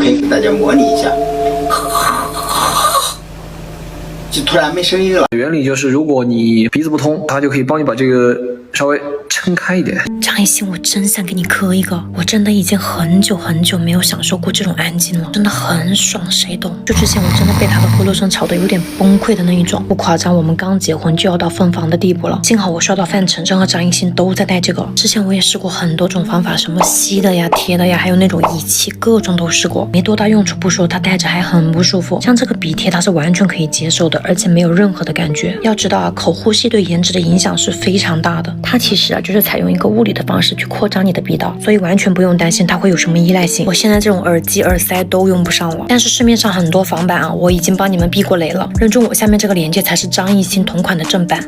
可以给大家模拟一下，就突然没声音了。原理就是，如果你鼻子不通，它就可以帮你把这个稍微撑开一点。张艺兴，我真想给你磕一个，我真的已经很久没有享受过这种安静了，真的很爽，谁懂？就之前我真的被他的呼噜声吵得有点崩溃的那一种，不夸张，我们刚结婚就要到分房的地步了。幸好我刷到范丞丞和张艺兴都在带这个，之前我也试过很多种方法，什么吸的呀、贴的呀，还有那种仪器，各种都试过，没多大用处不说，它戴着还很不舒服。像这个鼻贴，它是完全可以接受的，而且没有任何的感觉。要知道啊，口呼吸对颜值的影响是非常大的，它其实啊就是采用一个物理的方式去扩张你的鼻道，所以完全不用担心它会有什么依赖性。我现在这种耳机、耳塞都用不上了，但是市面上很多仿版啊，我已经帮你们避过雷了。认准我下面这个链接才是张艺兴同款的正版。